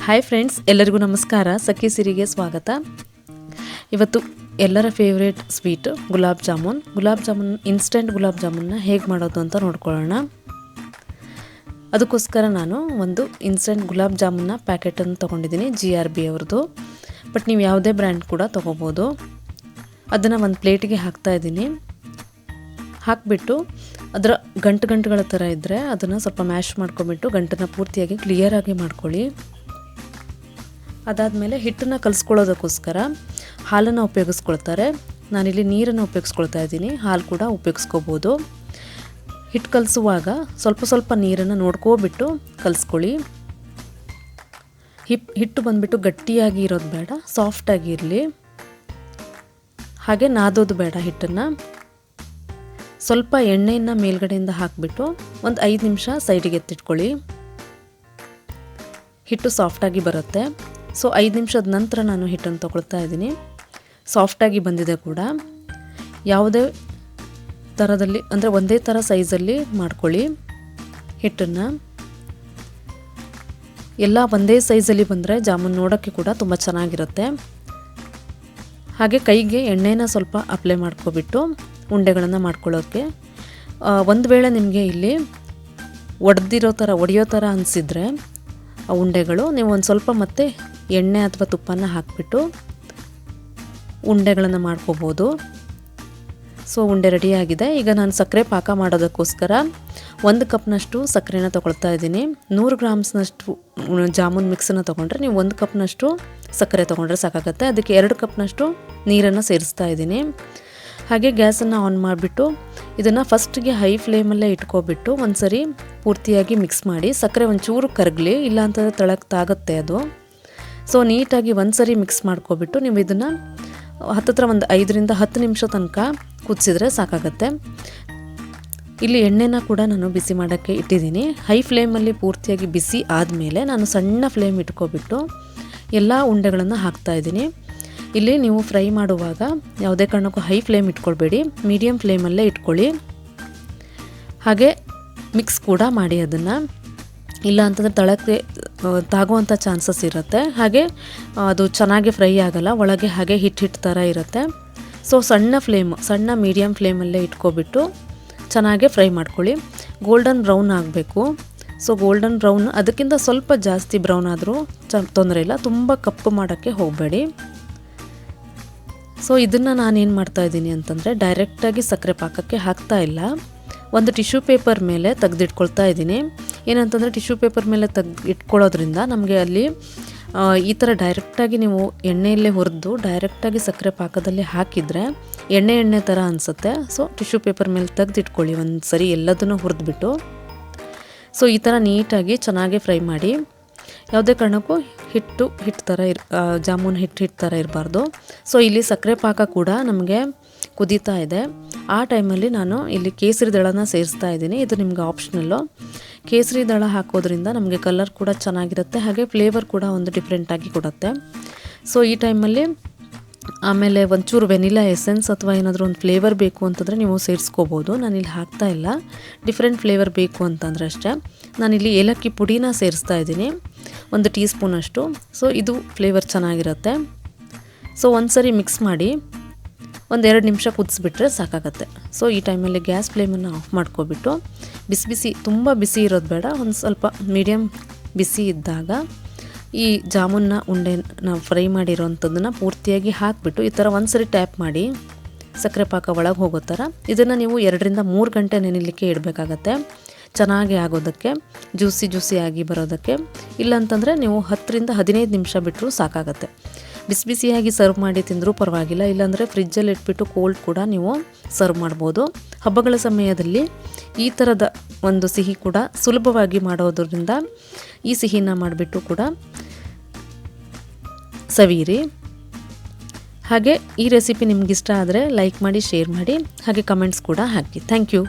Hi friends, ಎಲ್ಲರಿಗೂ ನಮಸ್ಕಾರ. ಸಖಿ ಸಿರಿಗೆ ಸ್ವಾಗತ. ಇವತ್ತು ಎಲ್ಲರ favourite sweet gulab jamun. Instant ಗುಲಾಬ್ ಜಾಮೂನ್ನ ಹೇಗೆ ಮಾಡೋದು ಅಂತ ನೋಡ್ಕೊಳ್ಳೋಣ. ಅದಕ್ಕೋಸ್ಕರ ನಾನು ಒಂದು ಇನ್ಸ್ಟೆಂಟ್ ಗುಲಾಬ್ ಜಾಮೂನ್ನ ಪ್ಯಾಕೆಟನ್ನು ತೊಗೊಂಡಿದ್ದೀನಿ, GRB ಅವ್ರದ್ದು. ಬಟ್ ನೀವು ಯಾವುದೇ ಬ್ರ್ಯಾಂಡ್ ಕೂಡ ತೊಗೋಬೋದು. ಅದನ್ನು ಒಂದು ಪ್ಲೇಟಿಗೆ ಹಾಕ್ತಾಯಿದ್ದೀನಿ. ಹಾಕಿಬಿಟ್ಟು ಅದರ ಗಂಟುಗಳ ಥರ ಇದ್ದರೆ ಅದನ್ನು ಸ್ವಲ್ಪ ಮ್ಯಾಶ್ ಮಾಡ್ಕೊಬಿಟ್ಟು ಗಂಟನ್ನು ಪೂರ್ತಿಯಾಗಿ ಕ್ಲಿಯರಾಗಿ ಮಾಡ್ಕೊಳ್ಳಿ. ಅದಾದಮೇಲೆ ಹಿಟ್ಟನ್ನು ಕಲಿಸ್ಕೊಳ್ಳೋದಕ್ಕೋಸ್ಕರ ಹಾಲನ್ನು ಉಪಯೋಗಿಸ್ಕೊಳ್ತಾರೆ. ನಾನಿಲ್ಲಿ ನೀರನ್ನು ಉಪಯೋಗಿಸ್ಕೊಳ್ತಾ ಇದ್ದೀನಿ. ಹಾಲು ಕೂಡ ಉಪಯೋಗಿಸ್ಕೋಬೋದು. ಹಿಟ್ಟು ಕಲಿಸುವಾಗ ಸ್ವಲ್ಪ ನೀರನ್ನು ನೋಡ್ಕೊಬಿಟ್ಟು ಕಲಿಸ್ಕೊಳ್ಳಿ. ಹಿಟ್ಟು ಬಂದುಬಿಟ್ಟು ಗಟ್ಟಿಯಾಗಿ ಇರೋದು ಬೇಡ, ಸಾಫ್ಟಾಗಿ ಇರಲಿ. ಹಾಗೆ ನಾದೋದು ಬೇಡ. ಹಿಟ್ಟನ್ನು ಸ್ವಲ್ಪ ಎಣ್ಣೆಯನ್ನು ಮೇಲ್ಗಡೆಯಿಂದ ಹಾಕಿಬಿಟ್ಟು ಒಂದು 5 ನಿಮಿಷ ಸೈಡಿಗೆ ಎತ್ತಿಟ್ಕೊಳ್ಳಿ. ಹಿಟ್ಟು ಸಾಫ್ಟಾಗಿ ಬರುತ್ತೆ. ಸೊ 5 ನಿಮಿಷದ ನಂತರ ನಾನು ಹಿಟ್ಟನ್ನು ತೊಗೊಳ್ತಾ ಇದ್ದೀನಿ. ಸಾಫ್ಟಾಗಿ ಬಂದಿದೆ ಕೂಡ. ಯಾವುದೇ ಥರದಲ್ಲಿ ಅಂದರೆ ಒಂದೇ ಥರ ಸೈಜಲ್ಲಿ ಮಾಡ್ಕೊಳ್ಳಿ ಹಿಟ್ಟನ್ನು. ಎಲ್ಲ ಒಂದೇ ಸೈಜಲ್ಲಿ ಬಂದರೆ ಜಾಮೂನ್ ನೋಡೋಕ್ಕೆ ಕೂಡ ತುಂಬ ಚೆನ್ನಾಗಿರುತ್ತೆ. ಹಾಗೆ ಕೈಗೆ ಎಣ್ಣೆನ ಸ್ವಲ್ಪ ಅಪ್ಲೈ ಮಾಡ್ಕೊಬಿಟ್ಟು ಉಂಡೆಗಳನ್ನು ಮಾಡ್ಕೊಳ್ಳೋಕ್ಕೆ. ಒಂದು ವೇಳೆ ನಿಮಗೆ ಇಲ್ಲಿ ಒಡೆಯೋ ಥರ ಅನಿಸಿದರೆ ಆ ಉಂಡೆಗಳು, ನೀವು ಒಂದು ಸ್ವಲ್ಪ ಮತ್ತೆ ಎಣ್ಣೆ ಅಥವಾ ತುಪ್ಪನ ಹಾಕಿಬಿಟ್ಟು ಉಂಡೆಗಳನ್ನು ಮಾಡ್ಕೋಬೋದು. ಸೊ ಉಂಡೆ ರೆಡಿಯಾಗಿದೆ. ಈಗ ನಾನು ಸಕ್ಕರೆ ಪಾಕ ಮಾಡೋದಕ್ಕೋಸ್ಕರ 1 ಕಪ್ನಷ್ಟು ಸಕ್ಕರೆನ ತೊಗೊಳ್ತಾ ಇದ್ದೀನಿ. 100 ಗ್ರಾಮ್ಸ್ನಷ್ಟು ಜಾಮೂನ್ ಮಿಕ್ಸನ್ನು ತೊಗೊಂಡ್ರೆ ನೀವು 1 ಕಪ್ನಷ್ಟು ಸಕ್ಕರೆ ತೊಗೊಂಡ್ರೆ ಸಾಕಾಗುತ್ತೆ. ಅದಕ್ಕೆ 2 ಕಪ್ನಷ್ಟು ನೀರನ್ನು ಸೇರಿಸ್ತಾ ಇದ್ದೀನಿ. ಹಾಗೆ ಗ್ಯಾಸನ್ನು ಆನ್ ಮಾಡಿಬಿಟ್ಟು ಇದನ್ನು ಫಸ್ಟಿಗೆ ಹೈ ಫ್ಲೇಮಲ್ಲೇ ಇಟ್ಕೊಬಿಟ್ಟು ಒಂದು ಸರಿ ಪೂರ್ತಿಯಾಗಿ ಮಿಕ್ಸ್ ಮಾಡಿ. ಸಕ್ಕರೆ ಒಂಚೂರು ಕರಗಲಿ, ಇಲ್ಲಾಂತಂದರೆ ತಳಕ್ಕೆ ತಾಗುತ್ತೆ ಅದು. ಸೊ ನೀಟಾಗಿ ಒಂದು ಸರಿ ಮಿಕ್ಸ್ ಮಾಡ್ಕೊಬಿಟ್ಟು ನೀವು ಇದನ್ನು ಹತ್ತತ್ರ ಒಂದು 5 ರಿಂದ 10 ನಿಮಿಷ ತನಕ ಕುದಿಸಿದ್ರೆ ಸಾಕಾಗತ್ತೆ. ಇಲ್ಲಿ ಎಣ್ಣೆನ ಕೂಡ ನಾನು ಬಿಸಿ ಮಾಡೋಕ್ಕೆ ಇಟ್ಟಿದ್ದೀನಿ. ಹೈ ಫ್ಲೇಮಲ್ಲಿ ಪೂರ್ತಿಯಾಗಿ ಬಿಸಿ ಆದಮೇಲೆ ನಾನು ಸಣ್ಣ ಫ್ಲೇಮ್ ಇಟ್ಕೊಬಿಟ್ಟು ಎಲ್ಲ ಉಂಡೆಗಳನ್ನು ಹಾಕ್ತಾಯಿದ್ದೀನಿ. ಇಲ್ಲಿ ನೀವು ಫ್ರೈ ಮಾಡುವಾಗ ಯಾವುದೇ ಕಾರಣಕ್ಕೂ ಹೈ ಫ್ಲೇಮ್ ಇಟ್ಕೊಳ್ಬೇಡಿ, ಮೀಡಿಯಮ್ ಫ್ಲೇಮಲ್ಲೇ ಇಟ್ಕೊಳ್ಳಿ. ಹಾಗೆ ಮಿಕ್ಸ್ ಕೂಡ ಮಾಡಿ ಅದನ್ನು, ಇಲ್ಲ ಅಂತಂದರೆ ತಳಕ್ಕೆ ತಾಗುವಂಥ ಚಾನ್ಸಸ್ ಇರುತ್ತೆ. ಹಾಗೆ ಅದು ಚೆನ್ನಾಗಿ ಫ್ರೈ ಆಗಲ್ಲ, ಒಳಗೆ ಹಾಗೆ ಹಿಟ್ಟು ಥರ ಇರುತ್ತೆ. ಸೊ ಸಣ್ಣ ಮೀಡಿಯಮ್ ಫ್ಲೇಮಲ್ಲೇ ಇಟ್ಕೊಬಿಟ್ಟು ಚೆನ್ನಾಗೆ ಫ್ರೈ ಮಾಡ್ಕೊಳ್ಳಿ. ಗೋಲ್ಡನ್ ಬ್ರೌನ್ ಆಗಬೇಕು. ಸೊ ಗೋಲ್ಡನ್ ಬ್ರೌನ್, ಅದಕ್ಕಿಂತ ಸ್ವಲ್ಪ ಜಾಸ್ತಿ ಬ್ರೌನ್ ಆದರೂ ತೊಂದರೆ ಇಲ್ಲ, ತುಂಬ ಕಪ್ಪು ಮಾಡೋಕ್ಕೆ ಹೋಗಬೇಡಿ. ಸೊ ಇದನ್ನು ನಾನೇನು ಮಾಡ್ತಾಯಿದ್ದೀನಿ ಅಂತಂದರೆ ಡೈರೆಕ್ಟಾಗಿ ಸಕ್ಕರೆ ಪಾಕಕ್ಕೆ ಹಾಕ್ತಾ ಇಲ್ಲ, ಒಂದು ಟಿಶ್ಯೂ ಪೇಪರ್ ಮೇಲೆ ತೆಗೆದಿಟ್ಕೊಳ್ತಾ ಇದ್ದೀನಿ. ಏನಂತಂದರೆ ಟಿಶ್ಯೂ ಪೇಪರ್ ಮೇಲೆ ಇಟ್ಕೊಳ್ಳೋದ್ರಿಂದ ನಮಗೆ ಅಲ್ಲಿ ಈ ಥರ ಡೈರೆಕ್ಟಾಗಿ ನೀವು ಎಣ್ಣೆಯಲ್ಲೇ ಹುರಿದು ಡೈರೆಕ್ಟಾಗಿ ಸಕ್ಕರೆ ಪಾಕದಲ್ಲಿ ಹಾಕಿದರೆ ಎಣ್ಣೆ ಥರ ಅನಿಸುತ್ತೆ. ಸೊ ಟಿಶ್ಯೂ ಪೇಪರ್ ಮೇಲೆ ತೆಗೆದಿಟ್ಕೊಳ್ಳಿ ಒಂದು ಸರಿ ಎಲ್ಲದನ್ನು ಹುರಿದ್ಬಿಟ್ಟು. ಸೊ ಈ ಥರ ನೀಟಾಗಿ ಚೆನ್ನಾಗಿ ಫ್ರೈ ಮಾಡಿ. ಯಾವುದೇ ಕಾರಣಕ್ಕೂ ಹಿಟ್ಟು ಥರ ಜಾಮೂನ್ ಹಿಟ್ಟು ಥರ ಇರಬಾರ್ದು. ಸೊ ಇಲ್ಲಿ ಸಕ್ಕರೆ ಪಾಕ ಕೂಡ ನಮಗೆ ಕುದೀತಾ ಇದೆ. ಆ ಟೈಮಲ್ಲಿ ನಾನು ಇಲ್ಲಿ ಕೇಸರಿ ದಳನ ಸೇರಿಸ್ತಾ ಇದ್ದೀನಿ. ಇದು ನಿಮ್ಗೆ ಆಪ್ಷನಲ್ಲು. ಕೇಸರಿ ದಳ ಹಾಕೋದ್ರಿಂದ ನಮಗೆ ಕಲರ್ ಕೂಡ ಚೆನ್ನಾಗಿರುತ್ತೆ, ಹಾಗೆ ಫ್ಲೇವರ್ ಕೂಡ ಒಂದು ಡಿಫ್ರೆಂಟಾಗಿ ಕೊಡುತ್ತೆ. ಸೊ ಈ ಟೈಮಲ್ಲಿ ಆಮೇಲೆ ಒಂಚೂರು ವೆನಿಲಾ ಎಸೆನ್ಸ್ ಅಥವಾ ಏನಾದರೂ ಒಂದು ಫ್ಲೇವರ್ ಬೇಕು ಅಂತಂದರೆ ನೀವು ಸೇರಿಸ್ಕೋಬೋದು. ನಾನಿಲ್ಲಿ ಹಾಕ್ತಾ ಇಲ್ಲ, ಡಿಫ್ರೆಂಟ್ ಫ್ಲೇವರ್ ಬೇಕು ಅಂತಂದರೆ ಅಷ್ಟೇ. ನಾನಿಲ್ಲಿ ಏಲಕ್ಕಿ ಪುಡಿನ ಸೇರಿಸ್ತಾ ಇದ್ದೀನಿ, 1 ಟೀ ಸ್ಪೂನಷ್ಟು. ಸೊ ಇದು ಫ್ಲೇವರ್ ಚೆನ್ನಾಗಿರುತ್ತೆ. ಸೊ ಒಂದು ಸರಿ ಮಿಕ್ಸ್ ಮಾಡಿ ಒಂದು 2 ನಿಮಿಷ ಕುದಿಸ್ಬಿಟ್ರೆ ಸಾಕಾಗತ್ತೆ. ಸೊ ಈ ಟೈಮಲ್ಲಿ ಗ್ಯಾಸ್ ಫ್ಲೇಮನ್ನು ಆಫ್ ಮಾಡ್ಕೊಬಿಟ್ಟು ತುಂಬ ಬಿಸಿ ಇರೋದು ಬೇಡ, ಒಂದು ಸ್ವಲ್ಪ ಮೀಡಿಯಮ್ ಬಿಸಿ ಇದ್ದಾಗ ಈ ಜಾಮೂನ್ನ ಉಂಡೆನ ಫ್ರೈ ಮಾಡಿರೋವಂಥದ್ದನ್ನು ಪೂರ್ತಿಯಾಗಿ ಹಾಕಿಬಿಟ್ಟು ಈ ಥರ ಒಂದು ಸರಿ ಟ್ಯಾಪ್ ಮಾಡಿ ಸಕ್ಕರೆ ಪಾಕ ಒಳಗೆ ಹೋಗೋ ಥರ ಇದನ್ನು ನೀವು 2 ರಿಂದ 3 ಗಂಟೆ ನೆನೆಯಲಿಕ್ಕೆ ಇಡಬೇಕಾಗತ್ತೆ, ಚೆನ್ನಾಗಿ ಆಗೋದಕ್ಕೆ, ಜ್ಯೂಸಿ ಆಗಿ ಬರೋದಕ್ಕೆ. ಇಲ್ಲಾಂತಂದರೆ ನೀವು 10 ರಿಂದ 15 ನಿಮಿಷ ಬಿಟ್ಟರೂ ಸಾಕಾಗತ್ತೆ. ಬಿಸಿಯಾಗಿ ಸರ್ವ್ ಮಾಡಿ ತಿಂದರೂ ಪರವಾಗಿಲ್ಲ, ಇಲ್ಲಾಂದರೆ ಫ್ರಿಜ್ಜಲ್ಲಿ ಇಟ್ಬಿಟ್ಟು ಕೋಲ್ಡ್ ಕೂಡ ನೀವು ಸರ್ವ್ ಮಾಡ್ಬೋದು. ಹಬ್ಬಗಳ ಸಮಯದಲ್ಲಿ ಈ ಥರದ ಒಂದು ಸಿಹಿ ಕೂಡ ಸುಲಭವಾಗಿ ಮಾಡೋದ್ರಿಂದ ಈ ಸಿಹಿನ ಮಾಡಿಬಿಟ್ಟು ಕೂಡ ಸವಿಯಿರಿ. ಹಾಗೆ ಈ ರೆಸಿಪಿ ನಿಮಗಿಷ್ಟ ಆದರೆ ಲೈಕ್ ಮಾಡಿ, ಶೇರ್ ಮಾಡಿ, ಹಾಗೆ ಕಮೆಂಟ್ಸ್ ಕೂಡ ಹಾಕಿ. Thank you.